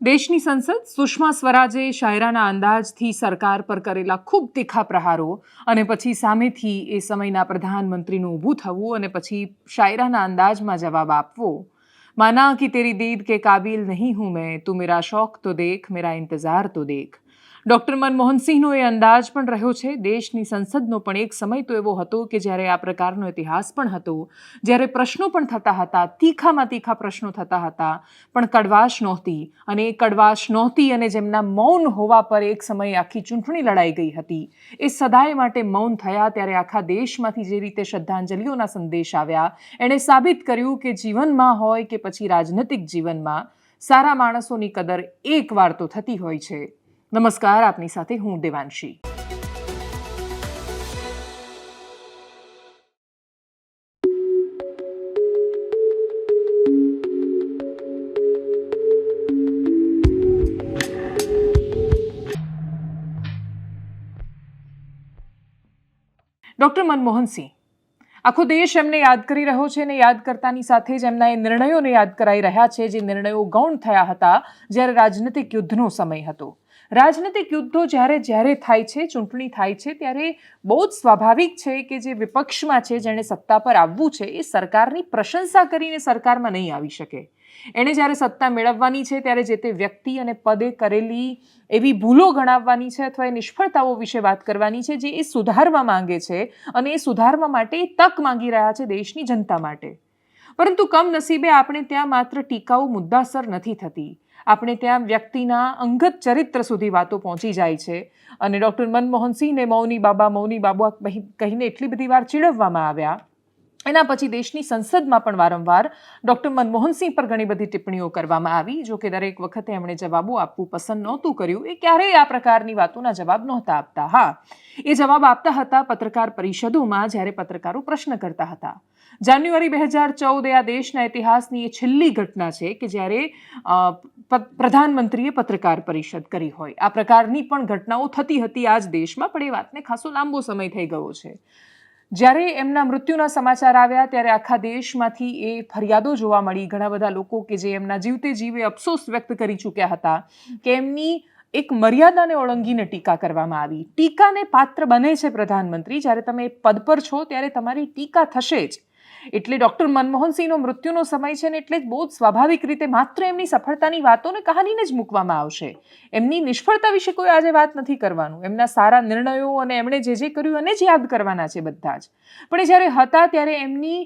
દેશની સંસદ સુષ્મા સ્વરાજે શાયરાના અંદાજથી સરકાર પર કરેલા ખૂબ તીખા પ્રહારો અને પછી સામેથી એ સમયના પ્રધાનમંત્રીનું ઊભું થવું અને પછી શાયરાના અંદાજમાં જવાબ આપવો, માના કે તેરી દીદ કે કાબિલ નહીં હું મેં, તું મેરા શौक તો દેખ, મેરા ઇંતજાર તો દેખ. ડૉક્ટર મનમોહનસિંહનો એ અંદાજ પણ રહ્યો છે. દેશની સંસદનો પણ એક સમય તો એવો હતો કે જ્યારે આ પ્રકારનો ઇતિહાસ પણ હતો, જ્યારે પ્રશ્નો પણ થતા હતા, તીખામાં તીખા પ્રશ્નો થતા હતા, પણ કડવાશ નહોતી. અને એ કડવાશ નહોતી અને જેમના મૌન હોવા પર એક સમયે આખી ચૂંટણી લડાઈ ગઈ હતી, એ સદાય માટે મૌન થયા. ત્યારે આખા દેશમાંથી જે રીતે શ્રદ્ધાંજલિઓના સંદેશ આવ્યા, એણે સાબિત કર્યું કે જીવનમાં હોય કે પછી રાજનૈતિક જીવનમાં સારા માણસોની કદર એકવાર તો થતી હોય છે. નમસ્કાર, આપની સાથે હું દેવાંશી. ડૉક્ટર મનમોહનસિંહ, આખો દેશ એમને યાદ કરી રહ્યો છે અને યાદ કરતાની સાથે જ એમના એ નિર્ણયોને યાદ કરાઈ રહ્યા છે, જે નિર્ણયો ગૌણ થયા હતા જ્યારે રાજનૈતિક યુદ્ધનો સમય હતો. રાજનૈતિક યુદ્ધો જ્યારે થાય છે, ચૂંટણી થાય છે, ત્યારે બહુ જ સ્વાભાવિક છે કે જે વિપક્ષમાં છે, જેણે સત્તા પર આવવું છે, એ સરકારની પ્રશંસા કરીને સરકારમાં નહીં આવી શકે. એણે જ્યારે સત્તા મેળવવાની છે ત્યારે જે તે વ્યક્તિ અને પદે કરેલી એવી ભૂલો ગણાવવાની છે અથવા એ નિષ્ફળતાઓ વિશે વાત કરવાની છે જે એ સુધારવા માંગે છે અને એ સુધારવા માટે તક માંગી રહ્યા છે દેશની જનતા માટે. પરંતુ કમનસીબે આપણે ત્યાં માત્ર ટીકાઓ મુદ્દાસર નથી થતી, આપણે ત્યાં વ્યક્તિના અંગત ચરિત્ર સુધી વાતો પહોંચી જાય છે. અને ડૉક્ટર મનમોહનસિંહને મૌની બાબા કહીને એટલી બધી વાર ચીડવવામાં આવ્યા. એના પછી દેશની સંસદમાં પણ વારંવાર ડૉક્ટર મનમોહનસિંહ પર ઘણી બધી ટિપ્પણીઓ કરવામાં આવી. જો કે દરેક વખતે એમણે જવાબો આપવું પસંદ નહોતું કર્યું. એ ક્યારેય આ પ્રકારની વાતોના જવાબ નહોતા આપતા. હા, એ જવાબ આપતા હતા પત્રકાર પરિષદોમાં, જ્યારે પત્રકારો પ્રશ્ન કરતા હતા. જાન્યુઆરી 2014 આ દેશના ઇતિહાસની એ છેલ્લી ઘટના છે કે જ્યારે પ્રધાનમંત્રીએ પત્રકાર પરિષદ કરી હોય. આ પ્રકારની પણ ઘટનાઓ થતી હતી આ જ દેશમાં, પણ એ વાતને ખાસો લાંબો સમય થઈ ગયો છે. જ્યારે એમના મૃત્યુના સમાચાર આવ્યા ત્યારે આખા દેશમાંથી એ ફરિયાદો જોવા મળી. ઘણા બધા લોકો કે જે એમના જીવતે જીવે અફસોસ વ્યક્ત કરી ચૂક્યા હતા કે એમની એક મર્યાદાને ઓળંગીને ટીકા કરવામાં આવી. ટીકાને પાત્ર બને છે પ્રધાનમંત્રી. જ્યારે તમે પદ પર છો ત્યારે તમારી ટીકા થશે જ. એટલે ડૉક્ટર મનમોહનસિંહનો મૃત્યુનો સમય છે ને એટલે જ બહુ જ સ્વાભાવિક રીતે માત્ર એમની સફળતાની વાતોને કહાનીને જ મૂકવામાં આવશે. એમની નિષ્ફળતા વિશે કોઈ આજે વાત નથી કરવાનું. એમના સારા નિર્ણયો અને એમણે જે કર્યું એને જ યાદ કરવાના છે બધા જ. પણ એ જ્યારે હતા ત્યારે એમની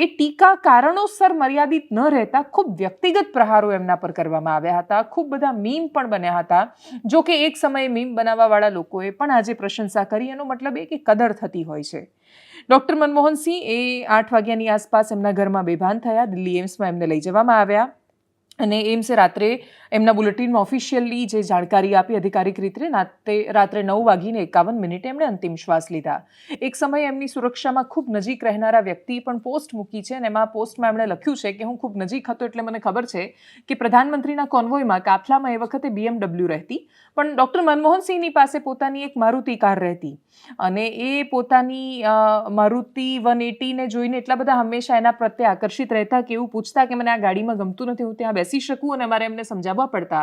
એ ટીકા કારણોસર મર્યાદિત ન રહેતા ખૂબ વ્યક્તિગત પ્રહારો એમના પર કરવામાં આવ્યા હતા. ખૂબ બધા મીમ પણ બન્યા હતા. જો કે એક સમયે મીમ બનાવવાવાળા લોકોએ પણ આજે પ્રશંસા કરી. એનો મતલબ એ કે કદર થતી હોય છે. ડૉક્ટર મનમોહનસિંહ એ 8 વાગ્યાની આસપાસ એમના ઘરમાં બેભાન થયા. દિલ્હી એમ્સમાં એમને લઈ જવામાં આવ્યા અને એમ્સે રાત્રે એમના બુલેટિનમાં ઓફિશિયલી જે જાણકારી આપી અધિકારિક રીતે, રાત્રે 9:51 એમણે અંતિમ શ્વાસ લીધા. એક સમયે એમની સુરક્ષામાં ખૂબ નજીક રહેનારા વ્યક્તિએ પણ પોસ્ટ મૂકી છે અને એમાં પોસ્ટમાં એમણે લખ્યું છે કે હું ખૂબ નજીક હતો એટલે મને ખબર છે કે પ્રધાનમંત્રીના કોન્વોયમાં, કાફલામાં એ વખતે BMW રહેતી, પણ ડૉક્ટર મનમોહનસિંહની પાસે પોતાની એક મારુતિ કાર રહેતી અને એ પોતાની મારુતિ 180ને જોઈને એટલા બધા હંમેશા એના પ્રત્યે આકર્ષિત રહેતા કે એવું પૂછતા કે મને આ ગાડીમાં ગમતું નથી, હું ત્યાં બેસી શકું. અને મારે એમને સમજાવવા પડતા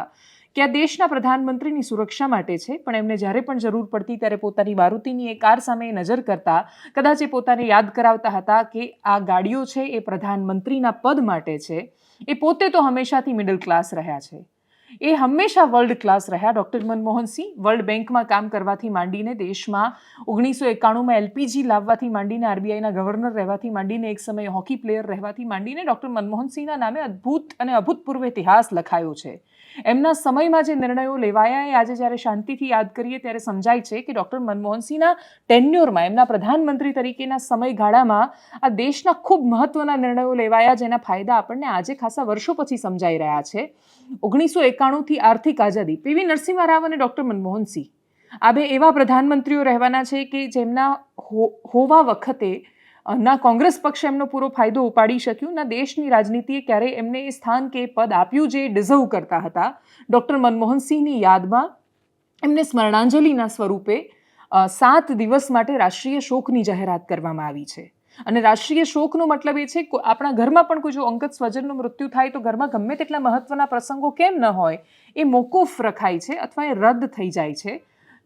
કે આ દેશના પ્રધાનમંત્રીની સુરક્ષા માટે છે, પણ એમને જ્યારે પણ જરૂર પડતી ત્યારે પોતાની મારુતિની એ કાર સામે નજર કરતા કદાચ એ પોતાને યાદ કરાવતા હતા કે આ ગાડીઓ છે એ પ્રધાનમંત્રીના પદ માટે છે. એ પોતે તો હંમેશાથી મિડલ ક્લાસ રહ્યા છે. એ હંમેશા વર્લ્ડ ક્લાસ રહ્યા. ડૉક્ટર મનમોહનસિંહ વર્લ્ડ બેંકમાં કામ કરવાથી માંડીને દેશમાં 1991માં LPG લાવવાથી માંડીને RBIના ગવર્નર રહેવાથી માંડીને એક સમયે હોકી પ્લેયર રહેવાથી માંડીને ડૉક્ટર મનમોહનસિંહના નામે અદ્ભુત અને અભૂતપૂર્વ ઇતિહાસ લખાયો છે. એમના સમયમાં જે નિર્ણયો લેવાયા એ આજે જ્યારે શાંતિથી યાદ કરીએ ત્યારે સમજાય છે કે ડૉક્ટર મનમોહનસિંહના ટેન્યુરમાં, એમના પ્રધાનમંત્રી તરીકેના સમયગાળામાં આ દેશના ખૂબ મહત્વના નિર્ણયો લેવાયા, જેના ફાયદા આપણને આજે ખાસા વર્ષો પછી સમજાઈ રહ્યા છે. 1991થી આર્થિક આઝાદી, PV નરસિમ્હા રાવ અને ડૉક્ટર મનમોહનસિંહ આ બે એવા પ્રધાનમંત્રીઓ રહેવાના છે કે જેમના હોવા વખતે ના કોંગ્રેસ પક્ષ એમનો પૂરો ફાયદો ઉપાડી શક્યું, ના દેશની રાજનીતિએ ક્યારેય એમને એ સ્થાન કે પદ આપ્યું જે ડિઝર્વ કરતા હતા. ડૉક્ટર મનમોહનસિંહની યાદમાં એમને સ્મરણાંજલિના સ્વરૂપે 7 દિવસ માટે રાષ્ટ્રીય શોકની જાહેરાત કરવામાં આવી છે. અને રાષ્ટ્રીય શોકનો મતલબ એ છે કે આપણા ઘરમાં પણ કોઈ જો અંગત સ્વજનનું મૃત્યુ થાય તો ઘરમાં ગમે તેટલા મહત્વના પ્રસંગો કેમ ન હોય એ મોકૂફ રખાય છે અથવા એ રદ થઈ જાય છે.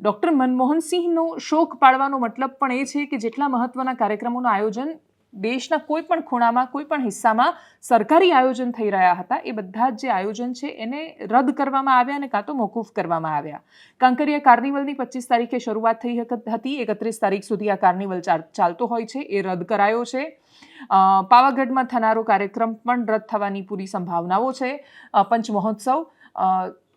ડૉક્ટર મનમોહન સિંહનો શોક પાળવાનો મતલબ પણ એ છે કે જેટલા મહત્વના કાર્યક્રમોનું આયોજન દેશના કોઈ પણ ખૂણામાં કોઈ પણ હિસ્સામાં સરકારી આયોજન થઈ રહ્યા હતા એ બધા જ જે આયોજન છે એને રદ કરવામાં આવ્યા અને કાં તો મોકૂફ કરવામાં આવ્યા. કાંકરિયા કાર્નિવલની 25 તારીખે શરૂઆત થઈ હતી, 31 તારીખ સુધી આ કાર્નિવલ ચાલતો હોય છે, એ રદ કરાયો છે. પાવાગઢમાં થનારો કાર્યક્રમ પણ રદ થવાની પૂરી સંભાવનાઓ છે. પંચમહોત્સવ,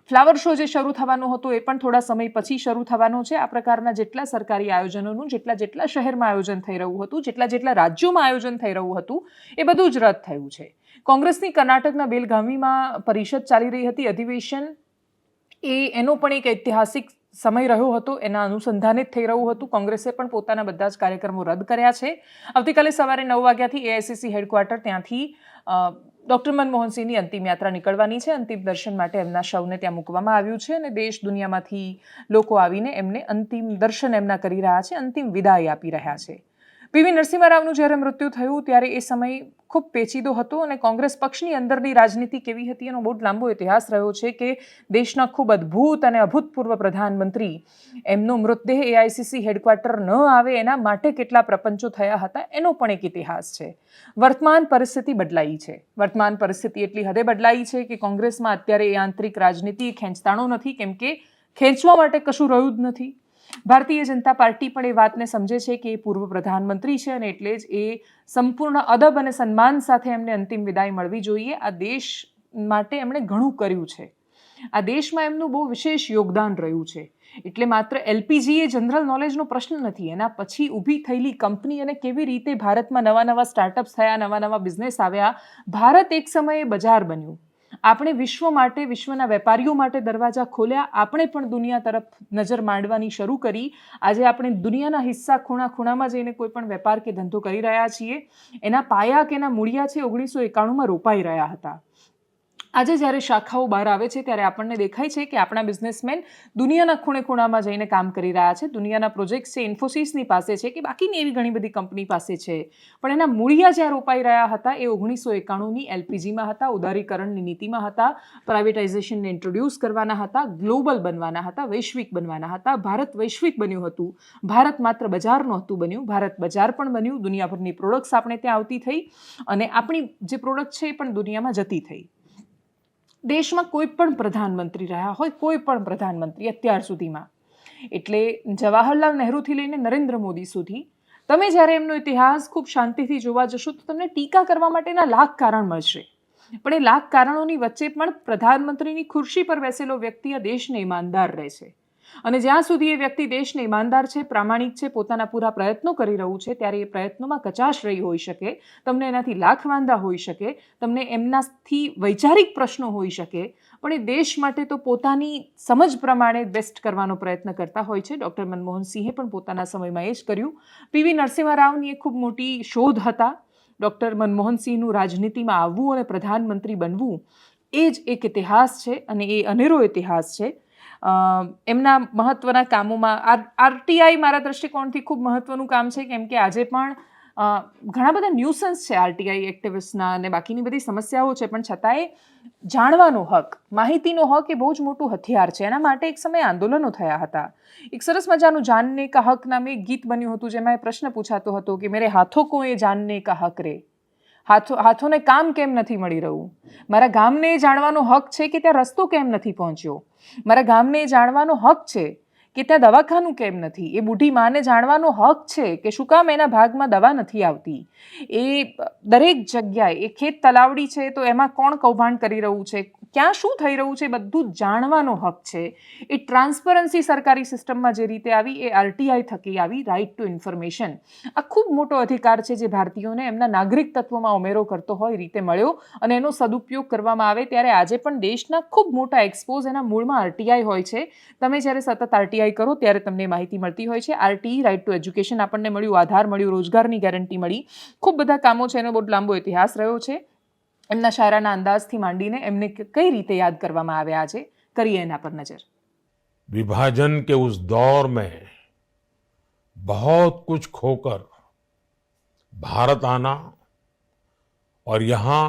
ફ્લાવર શો જે શરૂ થવાનો હતો એ પણ થોડા સમય પછી શરૂ થવાનો છે. આ પ્રકારના જેટલા સરકારી આયોજનોનું જેટલા શહેરમાં આયોજન થઈ રહ્યું હતું, જેટલા રાજ્યોમાં આયોજન થઈ રહ્યું હતું એ બધું જ રદ થયું છે. કોંગ્રેસની કર્ણાટકના બેલગાવીમાં પરિષદ ચાલી રહી હતી, અધિવેશન, એનો પણ એક ઐતિહાસિક સમય રહ્યો હતો, એના અનુસંધાને જ થઈ રહ્યું હતું. કોંગ્રેસે પણ પોતાના બધા જ કાર્યક્રમો રદ કર્યા છે. આવતીકાલે સવારે 9 વાગ્યાથી એઆઈસીસી હેડક્વાર્ટર ત્યાંથી ડૉક્ટર મનમોહન સિંહની અંતિમ યાત્રા નીકળવાની છે. અંતિમ દર્શન માટે એમના શવને ત્યાં મૂકવામાં આવ્યું છે અને દેશ દુનિયામાંથી લોકો આવીને એમને અંતિમ દર્શન એમના કરી રહ્યા છે, અંતિમ વિદાય આપી રહ્યા છે. પીવી નરસિંહ રાવનું જ્યારે મૃત્યુ થયું ત્યારે એ સમય ખૂબ પેચીદો હતો અને કોંગ્રેસ પક્ષની અંદરની રાજનીતિ કેવી હતી એનો બહુ લાંબો ઇતિહાસ રહ્યો છે કે દેશના ખૂબ અદ્ભુત અને અભૂતપૂર્વ પ્રધાનમંત્રી એમનો મૃતદેહ એઆઈસીસી હેડક્વાર્ટર ન આવે એના માટે કેટલા પ્રપંચો થયા હતા એનો પણ એક ઇતિહાસ છે. વર્તમાન પરિસ્થિતિ બદલાઈ છે. વર્તમાન પરિસ્થિતિ એટલી હદે બદલાઈ છે કે કોંગ્રેસમાં અત્યારે એ આંતરિક રાજનીતિ ખેંચતાણો નથી, કેમ કે ખેંચવા માટે કશું રહ્યું જ નથી. ભારતીય જનતા પાર્ટી પણ એ વાતને સમજે છે કે એ પૂર્વ પ્રધાનમંત્રી છે અને એટલે જ એ સંપૂર્ણ અદબ અને સન્માન સાથે એમને અંતિમ વિદાય મળવી જોઈએ. આ દેશ માટે એમણે ઘણું કર્યું છે. આ દેશમાં એમનું બહુ વિશેષ યોગદાન રહ્યું છે. એટલે માત્ર એલપીજી એ જનરલ નોલેજનો પ્રશ્ન નથી, એના પછી ઊભી થયેલી કંપની અને કેવી રીતે ભારતમાં નવા સ્ટાર્ટઅપ્સ થયા, નવા બિઝનેસ આવ્યા. ભારત એક સમયે બજાર બન્યું. આપણે વિશ્વ માટે, વિશ્વના વેપારીઓ માટે દરવાજા ખોલ્યા. આપણે પણ દુનિયા તરફ નજર માંડવાની શરૂ કરી. આજે આપણે દુનિયાના હિસ્સા ખૂણામાં જઈને કોઈ પણ વેપાર કે ધંધો કરી રહ્યા છીએ. એના પાયા કે એના મૂળિયા છે 1991માં રોપાઈ રહ્યા હતા. આજે જ્યારે શાખાઓ બહાર આવે છે ત્યારે આપણને દેખાય છે કે આપણા બિઝનેસમેન દુનિયાના ખૂણામાં જઈને કામ કરી રહ્યા છે. દુનિયાના પ્રોજેક્ટ્સ છે ઇન્ફોસિસની પાસે છે કે બાકીની એવી ઘણી બધી કંપની પાસે છે, પણ એના મૂળિયા જ્યાં રોપાઈ રહ્યા હતા એ 1991ની એલપીજીમાં હતા, ઉદારીકરણની નીતિમાં હતા, પ્રાઇવેટાઇઝેશનને ઇન્ટ્રોડ્યુસ કરવાના હતા, ગ્લોબલ બનવાના હતા, વૈશ્વિક બનવાના હતા. ભારત વૈશ્વિક બન્યું હતું. ભારત માત્ર બજાર નહોતું બન્યું, ભારત બજાર પણ બન્યું. દુનિયાભરની પ્રોડક્ટ્સ આપણે ત્યાં આવતી થઈ અને આપણી જે પ્રોડક્ટ છે એ પણ દુનિયામાં જતી થઈ. દેશમાં કોઈ પણ પ્રધાનમંત્રી રહ્યા હોય, કોઈ પણ પ્રધાનમંત્રી અત્યાર સુધીમાં, એટલે જવાહરલાલ નહેરુથી લઈને નરેન્દ્ર મોદી સુધી, તમે જ્યારે એમનો ઇતિહાસ ખૂબ શાંતિથી જોવા જશો તો તમને ટીકા કરવા માટેના લાખ કારણ મળશે. પણ એ લાખ કારણોની વચ્ચે પણ પ્રધાનમંત્રીની ખુરશી પર બેસેલો વ્યક્તિ આ દેશને ઈમાનદાર રહે છે. અને જ્યાં સુધી એ વ્યક્તિ દેશને ઈમાનદાર છે, પ્રામાણિક છે, પોતાના પૂરા પ્રયત્નો કરી રહ્યું છે, ત્યારે એ પ્રયત્નોમાં કચાશ રહી હોઈ શકે, તમને એનાથી લાખ વાંધા હોઈ શકે, તમને એમનાથી વૈચારિક પ્રશ્નો હોઈ શકે, પણ એ દેશ માટે તો પોતાની સમજ પ્રમાણે બેસ્ટ કરવાનો પ્રયત્ન કરતા હોય છે. ડૉક્ટર મનમોહન સિંહે પણ પોતાના સમયમાં એ જ કર્યું. પીવી નરસિંહ રાવની એક ખૂબ મોટી શોધ હતા. ડૉક્ટર મનમોહન સિંહનું રાજનીતિમાં આવવું અને પ્રધાનમંત્રી બનવું એ જ એક ઇતિહાસ છે અને એ અનેરો ઇતિહાસ છે. એમના મહત્વના કામોમાં આરટીઆઈ મારા દૃષ્ટિકોણથી ખૂબ મહત્વનું કામ છે, કેમ કે આજે પણ ઘણા બધા ન્યુસન્સ છે આરટીઆઈ એક્ટિવિસ્ટના અને બાકીની બધી સમસ્યાઓ છે, પણ છતાંય જાણવાનો હક, માહિતીનો હક એ બહુ જ મોટું હથિયાર છે. એના માટે એક સમયે આંદોલનો થયા હતા. એક સરસ મજાનું જાનને કા હક નામે એક ગીત બન્યું હતું જેમાં એ પ્રશ્ન પૂછાતો હતો કે મેરે હાથો કો એ જાનને કા હક રે, હાથોને કામ કેમ નથી મળી રહ્યું? મારા ગામને જાણવાનો હક છે કે ત્યાં રસ્તો કેમ નથી પહોંચ્યો? મારા ગામને જાણવાનો હક છે કે ત્યાં દવાખાનું કેમ નથી? એ બુઢી માને જાણવાનો હક છે કે શું કામ એના ભાગમાં દવા નથી આવતી? એ દરેક જગ્યાએ એ ખેત તલાવડી છે તો એમાં કોણ કૌભાંડ કરી રહ્યું છે, ક્યાં શું થઈ રહ્યું છે, બધું જાણવાનો હક છે. એ ટ્રાન્સપરન્સી સરકારી સિસ્ટમમાં જે રીતે આવી એ આરટીઆઈ થકી આવી, રાઇટ ટુ ઇન્ફોર્મેશન. આ ખૂબ મોટો અધિકાર છે જે ભારતીયોને એમના નાગરિક તત્વોમાં ઉમેરો કરતો હોય રીતે મળ્યો અને એનો સદુપયોગ કરવામાં આવે ત્યારે આજે પણ દેશના ખૂબ મોટા એક્સપોઝ એના મૂળમાં આરટીઆઈ હોય છે. તમે જ્યારે સતત આરટીઆઈ કરો ત્યારે તમને માહિતી મળતી હોય છે. આરટીઈ, રાઇટ ટુ એજ્યુકેશન આપણને મળ્યું, આધાર મળ્યું, રોજગારની ગેરંટી મળી, ખૂબ બધા કામો છે. એનો બહુ લાંબો ઇતિહાસ રહ્યો છે. એમના શાયરાના અંદાજથી માંડીને એમને કઈ રીતે યાદ કરવામાં આવ્યા છે, કરીએ એના પર નજર. विभाजन के उस दौर में बहुत कुछ खोकर भारत आना और यहाँ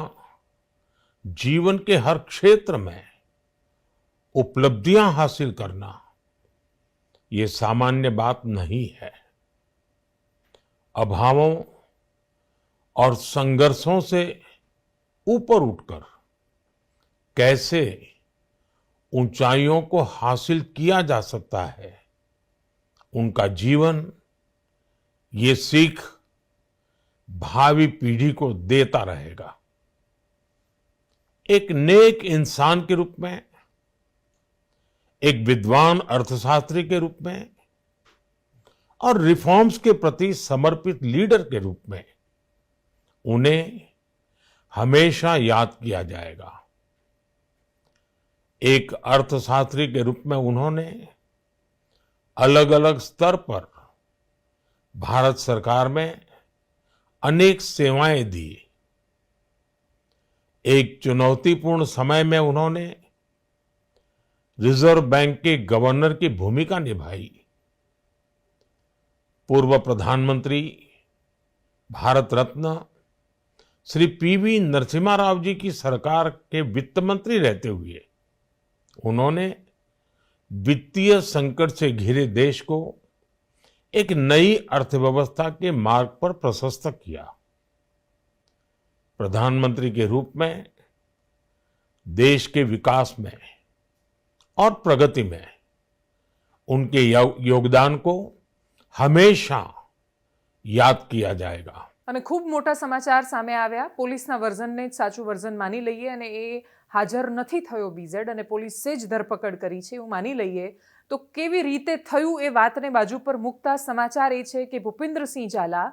जीवन के हर क्षेत्र में उपलब्धियां हासिल करना ये सामान्य बात नहीं है। अभावों और संघर्षों से ऊपर उठकर कैसे ऊंचाइयों को हासिल किया जा सकता है, उनका जीवन ये सीख भावी पीढ़ी को देता रहेगा। एक नेक इंसान के रूप में, एक विद्वान अर्थशास्त्री के रूप में और रिफॉर्म्स के प्रति समर्पित लीडर के रूप में उन्हें हमेशा याद किया जाएगा। एक अर्थशास्त्री के रूप में उन्होंने अलग अलग स्तर पर भारत सरकार में अनेक सेवाएं दी। एक चुनौतीपूर्ण समय में उन्होंने रिजर्व बैंक के गवर्नर की भूमिका निभाई। पूर्व प्रधानमंत्री भारत रत्न श्री पीवी नरसिम्हा राव जी की सरकार के वित्त मंत्री रहते हुए उन्होंने वित्तीय संकट से घिरे देश को एक नई अर्थव्यवस्था के मार्ग पर प्रशस्त किया। प्रधानमंत्री के रूप में देश के विकास में और प्रगति में उनके योगदान को हमेशा याद किया जाएगा। અને ખૂબ મોટા સમાચાર સામે આવ્યા. પોલીસના વર્ઝનને જ સાચું વર્ઝન માની લઈએ અને એ હાજર નથી થયો બીઝેડ અને પોલીસે જ ધરપકડ કરી છે એવું માની લઈએ તો કેવી રીતે થયું એ વાતને બાજુ પર મૂકતા સમાચાર એ છે કે ભૂપેન્દ્રસિંહ ઝાલા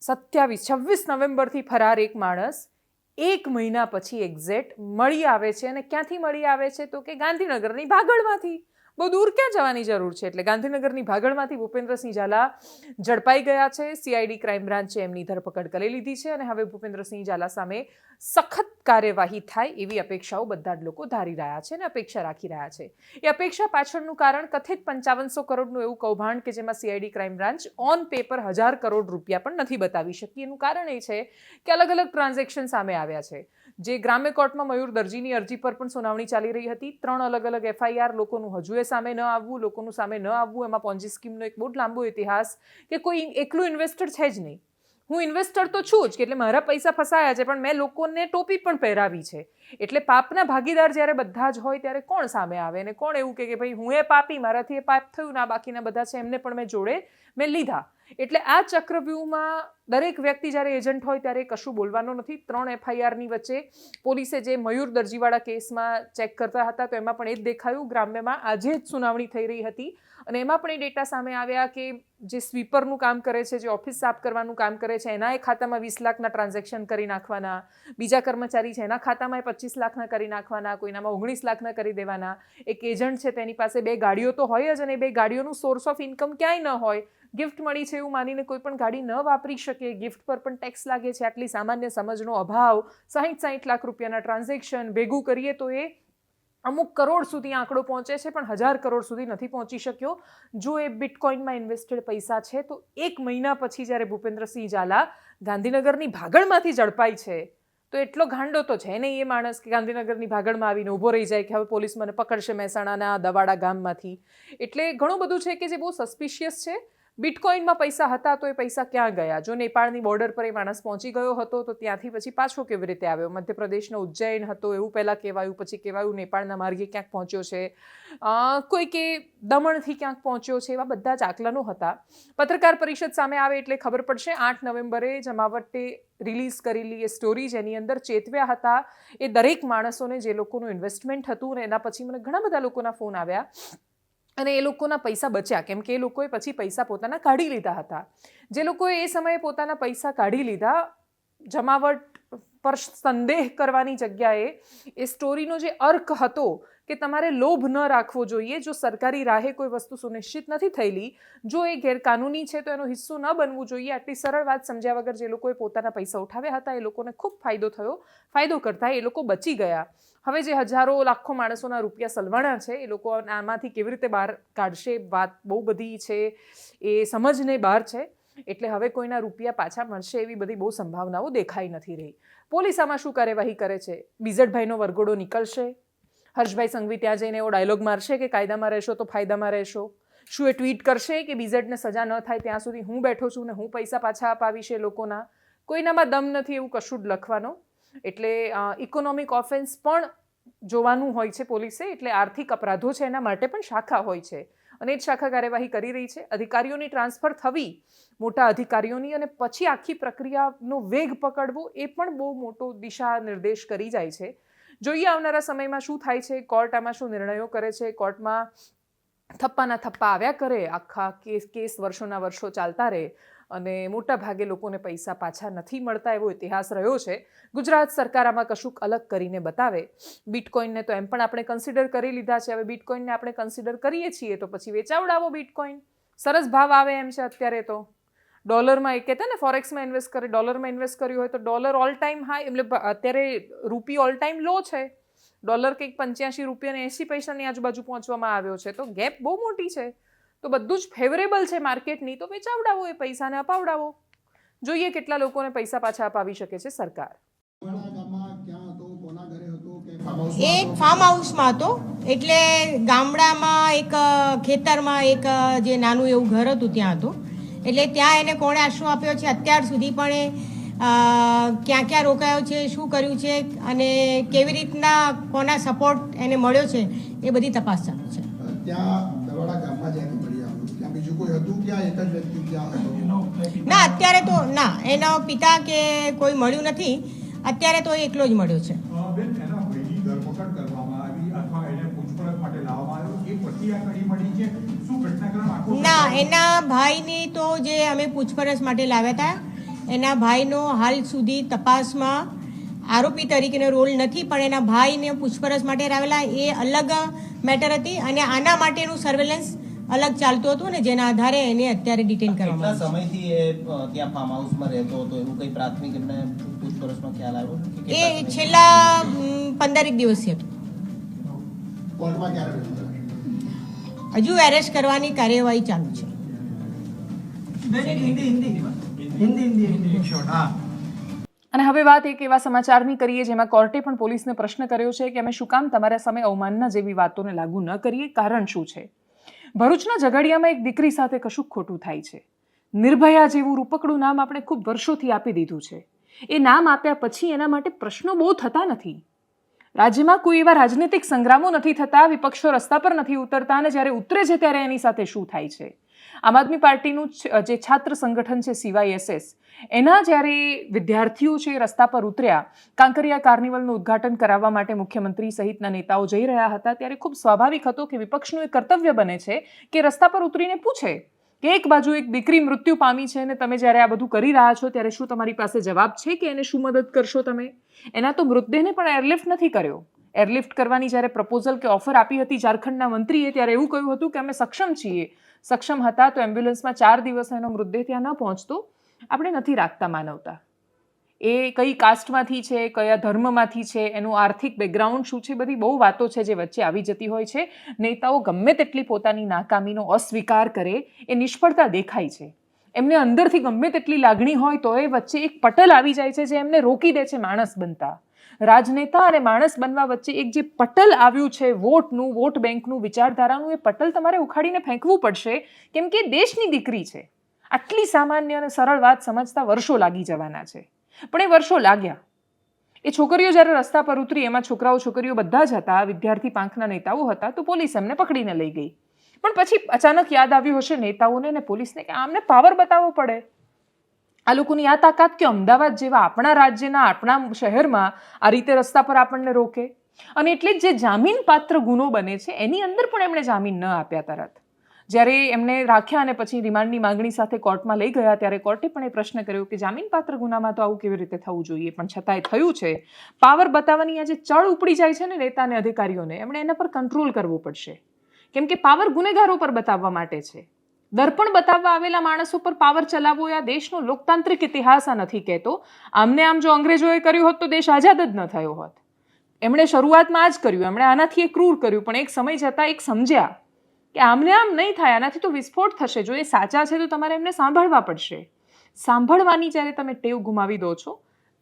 26 નવેમ્બરથી ફરાર એક માણસ 1 મહિના પછી એક્ઝેક્ટ મળી આવે છે અને ક્યાંથી મળી આવે છે તો કે ગાંધીનગરની ભાગળમાંથી. બહુ દૂર ક્યાં જવાની જરૂર છે? એટલે ગાંધીનગરની ભાગળમાંથી ભૂપેન્દ્રસિંહ ઝાલા ઝડપાઈ ગયા છે. સીઆઈડી ક્રાઇમ બ્રાન્ચે એમની ધરપકડ કરી લીધી છે અને હવે ભૂપેન્દ્રસિંહ ઝાલા સામે સખત કાર્યવાહી થાય એવી અપેક્ષાઓ બધા જ લોકો ધારી રહ્યા છે અને અપેક્ષા રાખી રહ્યા છે. એ અપેક્ષા પાછળનું કારણ કથિત 5500 કરોડનું એવું કૌભાંડ કે જેમાં CID crime branch on paper 1000 crore રૂપિયા પણ નથી બતાવી શકી. એનું કારણ એ છે કે અલગ અલગ ટ્રાન્ઝેક્શન સામે આવ્યા છે. જે ગ્રામ્ય કોર્ટમાં મયુર દરજીની અરજી પર પણ સુનાવણી ચાલી રહી હતી. 3 અલગ અલગ એફઆઈઆર, લોકોનું હજુ સામે ન આવવું, લોકોનું સામે ન આવવું. એમાં પોન્જી સ્કીમનો એક બહુ લાંબો ઇતિહાસ કે કોઈ એકલું ઇન્વેસ્ટર છે જ નહીં. હું ઇન્વેસ્ટર તો છું જ કે એટલે મારા પૈસા ફસાયા છે પણ મેં લોકોને ટોપી પણ પહેરાવી છે. એટલે પાપના ભાગીદાર જ્યારે બધા જ હોય ત્યારે કોણ સામે આવે અને કોણ એવું કે ભાઈ હું એ પાપી, મારાથી એ પાપ થયું ના, બાકીના બધા છે એમને પણ મેં લીધા. એટલે આ ચક્રવ્યૂહમાં દરેક વ્યક્તિ જ્યારે એજન્ટ હોય ત્યારે કશું બોલવાનો નથી. 3 એફઆઈઆરની વચ્ચે પોલીસે જે મયુર દરજીવાળા કેસમાં ચેક કરતા હતા તો એમાં પણ એ જ દેખાયું. ગ્રામ્યમાં આજે જ સુનાવણી થઈ રહી હતી અને એમાં પણ એ ડેટા સામે આવ્યા કે જે સ્વીપરનું કામ કરે છે, જે ઓફિસ સાફ કરવાનું કામ કરે છે, એના એ ખાતામાં 20 લાખના ટ્રાન્ઝેક્શન કરી નાખવાના. બીજા કર્મચારી છે એના ખાતામાં 25 લાખના કરી નાખવાના, કોઈનામાં 19 લાખના કરી દેવાના. એક એજન્ટ છે તેની પાસે 2 ગાડીઓ તો હોય જ અને 2 ગાડીઓનું સોર્સ ઓફ ઇન્કમ ક્યાંય ન હોય. ગિફ્ટ મળી છે એવું માનીને કોઈ પણ ગાડી ન વાપરી શકે. ગિફ્ટ પર પણ ટેક્સ લાગે છે. આટલી સામાન્ય સમજનો અભાવ. 60 લાખ રૂપિયાના ટ્રાન્ઝેક્શન ભેગું કરીએ તો એ અમુક કરોડ સુધી આંકડો પહોંચે છે પણ 1000 કરોડ સુધી નથી પહોંચી શક્યો. જો એ બિટકોઇનમાં ઇન્વેસ્ટેડ પૈસા છે તો 1 મહિના પછી જ્યારે ભૂપેન્દ્રસિંહ ઝાલા ગાંધીનગરની ભાગળમાંથી ઝડપાય છે તો એટલો ગાંડો તો છે નહીં એ માણસ કે ગાંધીનગરની ભાગળમાં આવીને ઊભો રહી જાય કે હવે પોલીસ મને પકડશે મહેસાણાના દવાડા ગામમાંથી. એટલે ઘણું બધું છે કે જે બહુ સસ્પિશિયસ છે. બિટકોઇનમાં પૈસા હતા તો એ પૈસા ક્યાં ગયા? જો નેપાળની બોર્ડર પર એ માણસ પહોંચી ગયો હતો તો ત્યાંથી પછી પાછો કેવી રીતે આવ્યો? મધ્યપ્રદેશનો ઉજ્જૈન હતો એવું પહેલાં કહેવાયું, પછી કહેવાયું નેપાળના માર્ગે ક્યાંક પહોંચ્યો છે, કોઈ કે દમણથી ક્યાંક પહોંચ્યો છે. એવા બધા જ આકલનો હતા. પત્રકાર પરિષદ સામે આવે એટલે ખબર પડશે. 8 નવેમ્બરે જમાવટે રિલીઝ કરેલી એ સ્ટોરી જેની અંદર ચેતવ્યા હતા એ દરેક માણસોને જે લોકોનું ઇન્વેસ્ટમેન્ટ હતું અને એના પછી મને ઘણા બધા લોકોના ફોન આવ્યા અને એ લોકોના પૈસા બચ્યા કેમ કે એ લોકોએ પછી પૈસા પોતાના કાઢી લીધા હતા. જે લોકોએ એ સમયે પોતાના પૈસા કાઢી લીધા, જમાવટ પર સંદેહ કરવાની જગ્યાએ એ સ્ટોરીનો જે અર્ક હતો કે તમારે લોભ ન રાખવો જોઈએ. જો સરકારી રાહે કોઈ વસ્તુ સુનિશ્ચિત નથી થયેલી, જો એ ગેરકાનૂની છે તો એનો હિસ્સો ન બનવું જોઈએ. આટલી સરળ વાત સમજ્યા વગર જે લોકોએ પોતાના પૈસા ઉઠાવ્યા હતા એ લોકોને ખૂબ ફાયદો થયો. ફાયદો કરતાં એ લોકો બચી ગયા. હવે જે હજારો લાખો માણસોના રૂપિયા સલવાણા છે એ લોકો આમાંથી કેવી રીતે બહાર કાઢશે વાત બહુ બધી છે, એ સમજને બહાર છે. એટલે હવે કોઈના રૂપિયા પાછા મળશે એવી બધી બહુ સંભાવનાઓ દેખાઈ નથી રહી. પોલીસ આમાં શું કાર્યવાહી કરે છે? બીઝડભાઈનો વરઘોડો નીકળશે, હર્ષભાઈ સંઘવી ત્યાં જઈને એવો ડાયલોગ મારશે કે કાયદામાં રહેશો તો ફાયદામાં રહેશો? શું એ ટ્વીટ કરશે કે બીઝડને સજા ન થાય ત્યાં સુધી હું બેઠો છું ને હું પૈસા પાછા અપાવીશ એ લોકોના? કોઈનામાં દમ નથી એવું કશું જ લખવાનો. એટલે ઇકોનોમિક ઓફેન્સ પણ જોવાનું હોય છે પોલીસે, એટલે આર્થિક અપરાધો છે એના માટે પણ શાખા હોય છે અને એ જ શાખા કાર્યવાહી કરી રહી છે. અધિકારીઓની ટ્રાન્સફર થવી, મોટા અધિકારીઓની, અને પછી આખી પ્રક્રિયાનો વેગ પકડવો એ પણ બહુ મોટો દિશા નિર્દેશ કરી જાય છે. જોઈએ આવનારા સમયમાં શું થાય છે, કોર્ટ આમાં શું નિર્ણયો કરે છે. કોર્ટમાં થપ્પાના થપ્પા આવ્યા કરે, આખા કેસ વર્ષોના વર્ષો ચાલતા રહે અને મોટા ભાગે લોકોને પૈસા પાછા નથી મળતા એવો ઇતિહાસ રહ્યો છે. ગુજરાત સરકાર આમાં કશુંક અલગ કરીને બતાવે. બિટકોઇનને તો એમ પણ આપણે કન્સિડર કરી લીધા છે, હવે બિટકોઇનને આપણે કન્સિડર કરીએ છીએ તો પછી વેચાવડાવો બિટકોઇન. સરસ ભાવ આવે એમ છે અત્યારે તો. ડોલરમાં એ કહેતા ને ફોરેક્સમાં ઇન્વેસ્ટ કરે, ડોલરમાં ઇન્વેસ્ટ કર્યું હોય તો ડોલર ઓલ ટાઈમ હાઈ, એટલે અત્યારે રૂપી ઓલ ટાઈમ લો છે. ડોલર કંઈક 85 રૂપિયા અને 80 પૈસાની આજુબાજુ પહોંચવામાં આવ્યો છે, તો ગેપ બહુ મોટી છે. તો બધું જ ફેવરેબલ છે માર્કેટની, તો વેચાવડાવો એ પૈસાને, અપાવડાવો. જોઈએ કેટલા લોકોને પૈસા પાછા અપાવી શકે છે સરકાર. એક ફાર્મ હાઉસમાં હતો, એટલે ગામડામાં એક ખેતરમાં એક જે નાનું એવું ઘર હતું ત્યાં હતું. એટલે ત્યાં એને કોણે આશરો આપ્યો છે અત્યાર સુધી પણ એ ક્યાં ક્યાં રોકાયો છે, શું કર્યું છે અને કેવી રીતના કોના સપોર્ટ એને મળ્યો છે એ બધી તપાસ ચાલુ છે. ના, અત્યારે તો ના, એનો પિતા કે કોઈ મળ્યું નથી. અત્યારે તો એકલો જ મળ્યો છે. ના, એના ભાઈની તો જે અમે પૂછપરછ માટે લાવ્યા હતા, એના ભાઈનો હાલ સુધી તપાસમાં આરોપી તરીકેનો રોલ નથી, પણ એના ભાઈને પૂછપરછ માટે લાવેલા એ અલગ મેટર હતી અને આના માટેનું સર્વેલન્સ અલગ ચાલતું હતું ને જેના આધારે એને અત્યારે ડિટેન કરવામાં આવ્યો. સમયથી એ ત્યાં ફાર્મ હાઉસમાં રહેતો હતો એવું કઈ પ્રાથમિક એમને પૂછપરછમાં ખ્યાલ આવ્યો? એ છેલ્લા 15 દિવસથી હતું. હજુ એરેસ્ટ કરવાની કાર્યવાહી ચાલુ છે. અને હવે વાત એક એવા સમાચારની કરીએ જેમાં કોર્ટે પણ પોલીસને પ્રશ્ન કર્યો છે કે અમે શું કામ તમારા સામે અવમાનના જેવી વાતોને લાગુ ન કરીએ, કારણ શું છે? ભરૂચના ઝઘડિયામાં એક દીકરી સાથે કશુંક ખોટું થાય છે. નિર્ભયા જેવું રૂપકડું નામ આપણે ખૂબ વર્ષોથી આપી દીધું છે. એ નામ આપ્યા પછી એના માટે પ્રશ્નો બહુ થતા નથી. રાજ્યમાં કોઈ એવા રાજનીતિક સંગ્રામો નથી થતા, વિપક્ષો રસ્તા પર નથી ઉતરતા, અને જ્યારે ઉતરે છે ત્યારે એની સાથે શું થાય છે? આમ આદમી પાર્ટીનું જે છાત્ર સંગઠન છે CYSS, એના જ્યારે વિદ્યાર્થીઓ છે રસ્તા પર ઉતર્યા, કાંકરિયા કાર્નિવલનું ઉદ્ઘાટન કરાવવા માટે મુખ્યમંત્રી સહિતના નેતાઓ જઈ રહ્યા હતા, ત્યારે ખૂબ સ્વાભાવિક હતો કે વિપક્ષનું એ કર્તવ્ય બને છે કે રસ્તા પર ઉતરીને પૂછે કે એક બાજુ એક દીકરી મૃત્યુ પામી છે અને તમે જ્યારે આ બધું કરી રહ્યા છો ત્યારે શું તમારી પાસે જવાબ છે કે એને શું મદદ કરશો તમે? એના તો મૃતદેહને પણ એરલિફ્ટ નથી કર્યો. એરલિફ્ટ કરવાની જ્યારે પ્રપોઝલ કે ઓફર આપી હતી ઝારખંડના મંત્રીએ, ત્યારે એવું કહ્યું હતું કે અમે સક્ષમ છીએ. સક્ષમ હતા તો એમ્બ્યુલન્સમાં 4 દિવસ એનો મૃતદેહ ત્યાં ન પહોંચતો. આપણે નથી રાખતા માનવતા. એ કઈ કાસ્ટમાંથી છે, કયા ધર્મમાંથી છે, એનું આર્થિક બેકગ્રાઉન્ડ શું છે, બધી બહુ વાતો છે જે વચ્ચે આવી જતી હોય છે. નેતાઓ ગમે તેટલી પોતાની નાકામીનો અસ્વીકાર કરે, એ નિષ્ફળતા દેખાય છે. એમને અંદરથી ગમે તેટલી લાગણી હોય તો એ વચ્ચે એક પટલ આવી જાય છે જે એમને રોકી દે છે માણસ બનતા. રાજનેતા અને માણસ બનવા વચ્ચે એક જે પટલ આવ્યું છે વોટનું, વોટ બેંકનું, વિચારધારાનું, એ પટલ તમારે ઉખાડીને ફેંકવું પડશે, કેમ કે દેશની દીકરી છે. આટલી સામાન્ય અને સરળ વાત સમજતા વર્ષો લાગી જવાના છે, પણ એ વર્ષો લાગ્યા. એ છોકરીઓ જ્યારે રસ્તા પર ઉતરી, એમાં છોકરાઓ છોકરીઓ બધા જ હતા, વિદ્યાર્થી પાંખના નેતાઓ હતા, તો પોલીસ એમને પકડીને લઈ ગઈ. પણ પછી અચાનક યાદ આવ્યું હશે નેતાઓને અને પોલીસને કે આમને પાવર બતાવવો પડે. આ લોકોની આ તાકાત કે અમદાવાદ જેવા આપણા રાજ્યના, આપણા શહેરમાં આ રીતે રસ્તા પર આપણને રોકે. અને એટલે જ જે જામીન પાત્ર ગુનો બને છે એની અંદર પણ એમણે જામીન ન આપ્યા તરત. જ્યારે એમને રાખ્યા અને પછી રિમાન્ડની માંગણી સાથે કોર્ટમાં લઈ ગયા, ત્યારે કોર્ટે પણ એ પ્રશ્ન કર્યો કે જામીન પાત્ર ગુનામાં તો આવું કેવી રીતે થવું જોઈએ, પણ છતાંય થયું છે. પાવર બતાવવાની આ જે ચળ ઉપડી જાય છે ને નેતા અને અધિકારીઓને, એમણે એના પર કંટ્રોલ કરવું પડશે. કેમ કે પાવર ગુનેગારો પર બતાવવા માટે છે. દર્પણ બતાવવા આવેલા માણસો પર પાવર ચલાવવો એ આ દેશનો લોકતાંત્રિક ઇતિહાસ આ નથી કહેતો. આમને આમ જો અંગ્રેજોએ કર્યું હોત તો દેશ આઝાદ જ ન થયો હોત. એમણે શરૂઆતમાં આ જ કર્યું, એમણે આનાથી એ ક્રૂર કર્યું, પણ એક સમય જતાં એક સમજ્યા કે આમને આમ નહીં થાય, આનાથી તો વિસ્ફોટ થશે. જો એ સાચા છે તો તમારે એમને સાંભળવા પડશે. સાંભળવાની જ્યારે તમે ટેવ ગુમાવી દો છો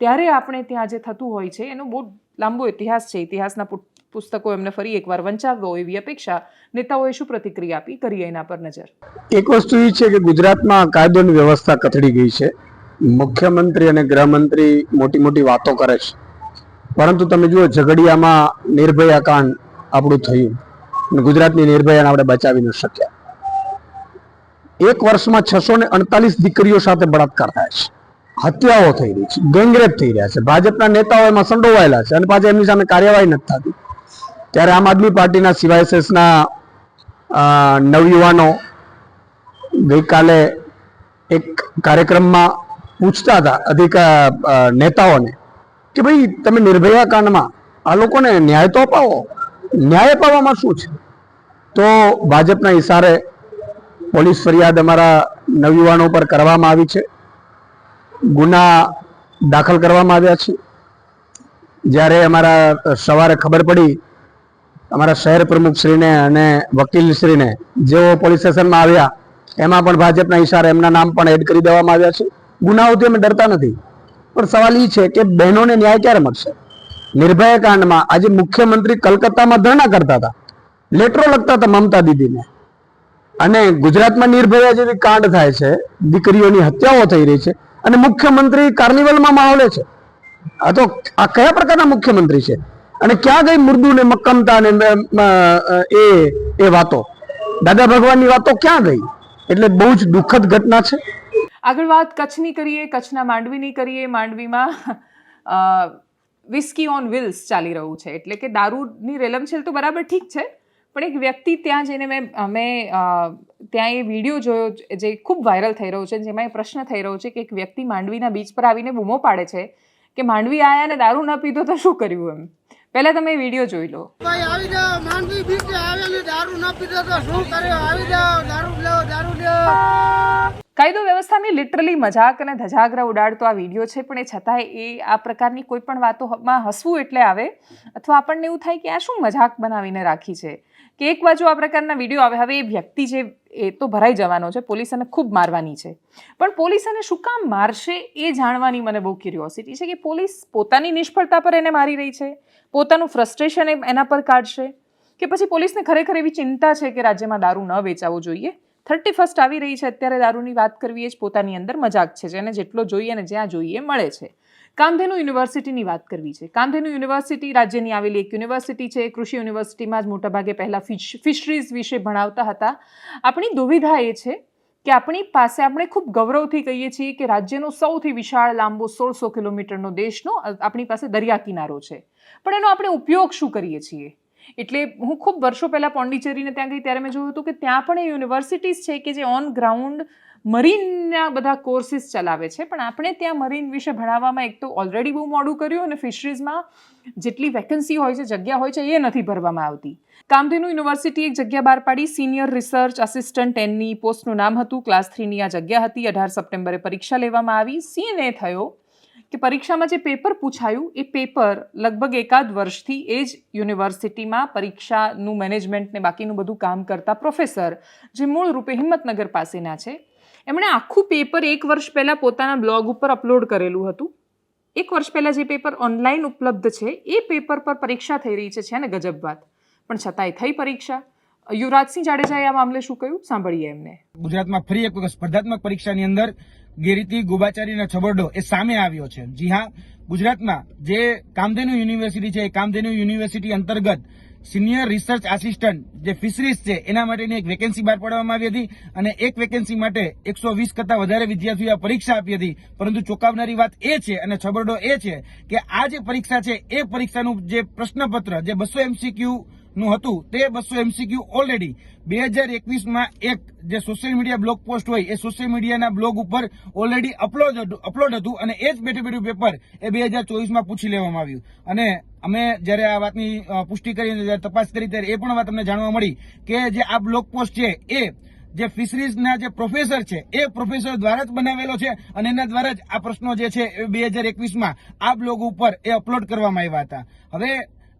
ત્યારે આપણે ત્યાં જે થતું હોય છે એનો બહુ લાંબો ઇતિહાસ છે. ઇતિહાસના પુસ્તકો એમને ફરી એકવાર વંચાવો એવી અપેક્ષા. નેતાઓએ શું પ્રતિક્રિયા આપી, કરીએ એના પર નજર. એક વસ્તુ એ છે કે ગુજરાતમાં કાયદોની વ્યવસ્થા કથળી ગઈ છે. મુખ્યમંત્રી અને ગૃહમંત્રી મોટી મોટી વાતો કરે છે, પરંતુ તમે જુઓ ઝઘડિયામાં નિર્ભયા કાંડ આપણું થયું, ગુજરાતની નિર્ભયાને આપણે બચાવી ન શક્યા. એક વર્ષમાં 648 દીકરીઓ સાથે બળાત્કાર થાય છે, હત્યાઓ થઈ રહી છે, ગેંગરેપ થઈ રહ્યા છે, ભાજપના નેતાઓ એમાં સંડોવાયેલા છે અને પાછા એમની સામે કાર્યવાહી નથી થતી. ત્યારે આમ આદમી પાર્ટીના CYSSના નવયુવાનો ગઈકાલે એક કાર્યક્રમમાં પૂછતા હતા નેતાઓને કે ભાઈ તમે નિર્ભયા કાંડમાં આ લોકોને ન્યાય તો અપાવો, ન્યાય અપાવવામાં શું છે? તો ભાજપના ઇશારે પોલીસ ફરિયાદ અમારા નવયુવાનો પર કરવામાં આવી છે, ગુના દાખલ કરવામાં આવ્યા છે. જ્યારે અમારા સવારે ખબર પડી અમારા શહેર પ્રમુખશ્રીને અને વકીલશ્રીને જેઓ પોલીસ સ્ટેશનમાં આવ્યા એમાં પણ ભાજપના ઇશારે એમના નામ પણ એડ કરી દેવામાં આવ્યા છે. ગુનાઓથી અમે ડરતા નથી, પણ સવાલ એ છે કે બહેનોને ન્યાય ક્યારે મળશે? નિર્ભયા કાંડમાં આજે મુખ્યમંત્રી કલકત્તામાં ધરણા કરતા હતા, લેટરો લખતા હતા મમતા દીદીને, અને ગુજરાતમાં નિર્ભયા જેવી કાંડ થાય છે, દીકરીઓની હત્યાઓ થઈ રહી છે અને મુખ્યમંત્રી કાર્નિવલમાં માહોલે છે. આ તો આ કયા પ્રકારના મુખ્યમંત્રી છે? અને ક્યાં ગઈ મૃદુ ને મક્કમતા ને એ વાતો, દાદા ભગવાનની વાતો ક્યાં ગઈ? એટલે બહુ જ દુઃખદ ઘટના છે. આગળ વાત કચ્છની કરીએ, કચ્છના માંડવીની કરીએ. માંડવીમાં વિસ્કી ઓન વ્હીલ્સ ચાલી રહ્યું છે, એટલે કે દારૂની રેલમછેલ તો બરાબર ઠીક છે, પણ એક વ્યક્તિ ત્યાં જઈને મેં ત્યાં એ વિડીયો જોયો જે ખૂબ વાયરલ થઈ રહ્યો છે, જેમાં એ પ્રશ્ન થઈ રહ્યો છે કે એક વ્યક્તિ માંડવીના બીચ પર આવીને બૂમો પાડે છે કે માંડવી આયા ને દારૂ ન પીધો તો શું કર્યું એમ. પહેલા તમે વિડીયો જોઈ લો. ભાઈ આવી જાઓ, માંડવી બીચે આવે ને દારૂ ન પીધો તો શું કર્યો? આવી જાઓ, દારૂ લો, દારૂ લો. કાયદો વ્યવસ્થાની લિટરલી મજાક અને ધજાગરા ઉડાડતો આ વિડીયો છે, પણ એ છતાંય એ આ પ્રકારની કોઈ પણ વાતોમાં હસવું એટલે આવે, અથવા આપણને એવું થાય કે આ શું મજાક બનાવીને રાખી છે કે એક બાજુ આ પ્રકારના વિડીયો આવે. હવે એ વ્યક્તિ જે એ તો ભરાઈ જવાનો છે, પોલીસ એને ખૂબ મારવાની છે, પણ પોલીસ એને શું કામ મારશે એ જાણવાની મને બહુ ક્યુરિયોસિટી છે કે પોલીસ પોતાની નિષ્ફળતા પર એને મારી રહી છે, પોતાનું ફ્રસ્ટ્રેશન એના પર કાઢશે, કે પછી પોલીસને ખરેખર એવી ચિંતા છે કે રાજ્યમાં દારૂ ન વેચાવો જોઈએ. 31st આવી રહી છે, અત્યારે દારૂની વાત કરવી એ જ પોતાની અંદર મજાક છે, જેને જેટલો જોઈએ ને જ્યાં જોઈએ મળે છે. કામધેનુ યુનિવર્સિટીની વાત કરવી છે. કામધેનુ યુનિવર્સિટી રાજ્યની આવેલી એક યુનિવર્સિટી છે. કૃષિ યુનિવર્સિટીમાં જ મોટાભાગે પહેલાં ફિશરીઝ વિશે ભણાવતા હતા. આપણી દુવિધા એ છે કે આપણી પાસે આપણે ખૂબ ગૌરવથી કહીએ છીએ કે રાજ્યનો સૌથી વિશાળ લાંબો 1600 કિલોમીટરનો દેશનો આપણી પાસે દરિયા કિનારો છે, પણ એનો આપણે ઉપયોગ શું કરીએ છીએ? એટલે હું ખૂબ વર્ષો પહેલાં પોંડિચેરીને ત્યાં ગઈ ત્યારે મેં જોયું હતું કે ત્યાં પણ એ યુનિવર્સિટીઝ છે કે જે ઓન ગ્રાઉન્ડ મરીનના બધા કોર્સિસ ચલાવે છે, પણ આપણે ત્યાં મરીન વિશે ભણાવવામાં એક તો ઓલરેડી બહુ મોડું કર્યું, અને ફિશરીઝમાં જેટલી વેકન્સી હોય છે, જગ્યા હોય છે, એ નથી ભરવામાં આવતી. કામધેનુ યુનિવર્સિટી એક જગ્યા બહાર પાડી, સિનિયર રિસર્ચ આસિસ્ટન્ટ 10ની પોસ્ટનું નામ હતું, ક્લાસ 3ની આ જગ્યા હતી. 18 સપ્ટેમ્બરે પરીક્ષા લેવામાં આવી. સીન એ થયો કે પરીક્ષામાં જે પેપર પૂછાયું એ પેપર લગભગ એકાદ વર્ષથી એ જ યુનિવર્સિટીમાં પરીક્ષાનું મેનેજમેન્ટ ને બાકીનું બધું કામ કરતા પ્રોફેસર, જે મૂળ રૂપે હિંમતનગર પાસેના છે, એમણે આખું પેપર એક વર્ષ પહેલાં પોતાના બ્લોગ ઉપર અપલોડ કરેલું હતું. એક વર્ષ પહેલાં જે પેપર ઓનલાઈન ઉપલબ્ધ છે એ પેપર પર પરીક્ષા થઈ રહી છે ને ગજબ વાત, પણ છતાંય થઈ પરીક્ષા. યુવરાજસિંહ જાડેજાએ આ મામલે શું કહ્યું, સાંભળીએ એમને. ગુજરાતમાં ફરી એક વખત સ્પર્ધાત્મક પરીક્ષાની અંદર ગેરરીતિ, ગોબાચારીનો છબરડો એ સામે આવ્યો છે. જી હા, ગુજરાતમાં જે કામધેનુ યુનિવર્સિટી છે, એ કામધેનુ યુનિવર્સિટી અંતર્ગત સિનિયર રિસર્ચ આસિસ્ટન્ટ જે ફિશરીઝ છે એના માટેની એક વેકેન્સી બહાર પાડવામાં આવી હતી, અને એક વેકેન્સી માટે 120 કરતા વધારે વિદ્યાર્થીઓએ પરીક્ષા આપી હતી. પરંતુ ચોંકાવનારી વાત એ છે અને છબરડો એ છે કે આ જે પરીક્ષા છે એ પરીક્ષાનું જે પ્રશ્નપત્ર જે 200 MCQ નું હતું તે 200 MCQ ઓલરેડી 2021માં એક જે સોશિયલ મીડિયા બ્લોગ પોસ્ટ હોય એ સોશિયલ મીડિયાના બ્લોગ ઉપર ઓલરેડી અપલોડ હતું, અને એ જ બેઠું પેપર એ 2024માં પૂછી લેવામાં આવ્યું. અને અમે જયારે આ વાતની પુષ્ટિ કરી, જયારે તપાસ કરી, ત્યારે એ પણ વાત અમને જાણવા મળી કે જે આ બ્લોગ પોસ્ટ છે એ જે ફિશરીઝના જે પ્રોફેસર છે એ પ્રોફેસર દ્વારા જ બનાવેલો છે, અને એના દ્વારા જ આ પ્રશ્નો જે છે એ 2021માં આ બ્લોગ ઉપર એ અપલોડ કરવામાં આવ્યા હતા. હવે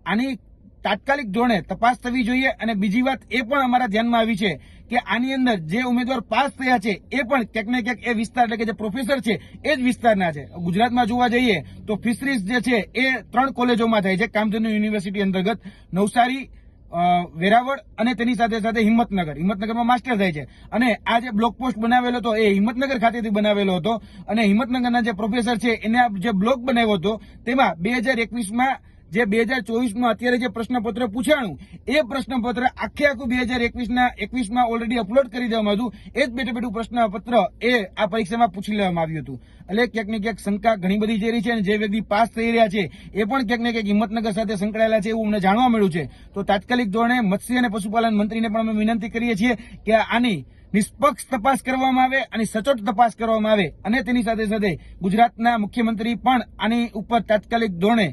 આની તાત્કાલિક ધોરણે તપાસ થવી જોઈએ. અને બીજી વાત એ પણ અમારા ધ્યાનમાં આવી છે કે આની અંદર જે ઉમેદવાર પાસ થયા છે એ પણ ક્યાંક ને ક્યાંક એ વિસ્તાર એટલે કે જે પ્રોફેસર છે એ જ વિસ્તારના છે. ગુજરાતમાં જોવા જઈએ તો ફિશરીઝ જે છે એ 3 કોલેજોમાં થાય છે કામધેનુ યુનિવર્સિટી અંતર્ગત, નવસારી, વેરાવળ અને તેની સાથે સાથે હિંમતનગરમાં માસ્ટર થાય છે. અને આ જે બ્લોક પોસ્ટ બનાવેલો હતો એ હિંમતનગર ખાતેથી બનાવેલો હતો. અને હિંમતનગરના જે પ્રોફેસર છે એને આ જે બ્લોક બનાવ્યો હતો તેમાં 2021માં જે 2024માં અત્યારે જે પ્રશ્નપત્ર પૂછાણું એ પ્રશ્નપત્ર આખે આખું 2021માં ઓલરેડી અપલોડ કરી દેવામાં હતું. એ જ બેઠું પ્રશ્નપત્ર એ આ પરીક્ષામાં પૂછી લેવામાં આવ્યું હતું. એટલે ક્યાંક ને ક્યાંક શંકા ઘણી બધી જે રહી છે અને જે વ્યક્તિ પાસ થઈ રહ્યા છે એ પણ ક્યાંક ને ક્યાંક હિંમતનગર સાથે સંકળાયેલા છે એવું અમને જાણવા મળ્યું છે. તો તાત્કાલિક ધોરણે મત્સ્ય અને પશુપાલન મંત્રીને પણ અમે વિનંતી કરીએ છીએ કે આની નિષ્પક્ષ તપાસ કરવામાં આવે અને સચોટ તપાસ કરવામાં આવે. અને તેની સાથે સાથે ગુજરાતના મુખ્યમંત્રી પણ આની ઉપર તાત્કાલિક ધોરણે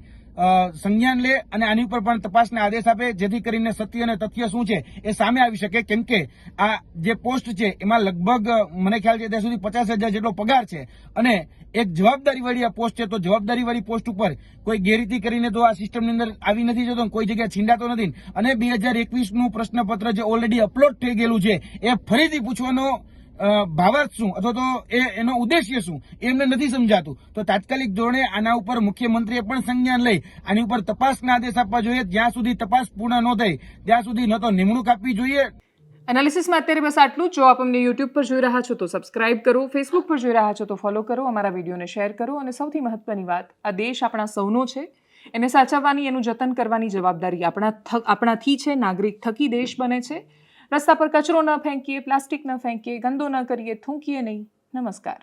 સંજ્ઞાન લે અને આની ઉપર પણ તપાસના આદેશ આપે, જેથી કરીને સત્ય અને તથ્ય શું છે એ સામે આવી શકે. કેમ કે આ જે પોસ્ટ છે એમાં લગભગ મને ખ્યાલ છે ત્યાં સુધી 50,000 જેટલો પગાર છે અને એક જવાબદારી વાળી આ પોસ્ટ છે. તો જવાબદારી વાળી પોસ્ટ ઉપર કોઈ ગેરરીતિ કરીને તો આ સિસ્ટમની અંદર આવી નથી જતો, કોઈ જગ્યાએ છીંડાતો નથી. અને 2021નું પ્રશ્નપત્ર જે ઓલરેડી અપલોડ થઈ ગયેલું છે એ ફરીથી પૂછવાનો ભાવાર્થ શું અથવા તો એનો ઉદ્દેશ્ય શું એ એમને નથી સમજાતું. તો તાત્કાલિક ધોરણે આના ઉપર મુખ્યમંત્રીએ પણ સંજ્ઞાન લઈ આની ઉપર તપાસના આદેશ આપવા જોઈએ. જ્યાં સુધી તપાસ પૂર્ણ ન થાય ત્યાં સુધી ન તો નિમણૂક આપવી જોઈએ. એનાલિસિસમાં અત્યારે બસ આટલું જ. જો આપ અમને યુટ્યુબ પર જોઈ રહ્યા છો તો સબસ્ક્રાઇબ કરો, ફેસબુક પર જોઈ રહ્યા છો તો ફોલો કરો, અમારા વિડીયોને શેર કરો અને સૌથી મહત્વની વાત, આ દેશ આપણા સૌનો છે, એને સાચવવાની, એનું જતન કરવાની જવાબદારી આપણાથી છે. નાગરિક થકી દેશ બને છે. રસ્તા પર કચરો ન ફેંકીએ, પ્લાસ્ટિક ન ફેંકીએ, ગંદો ન કરીએ, થૂંકીએ નહીં. નમસ્કાર.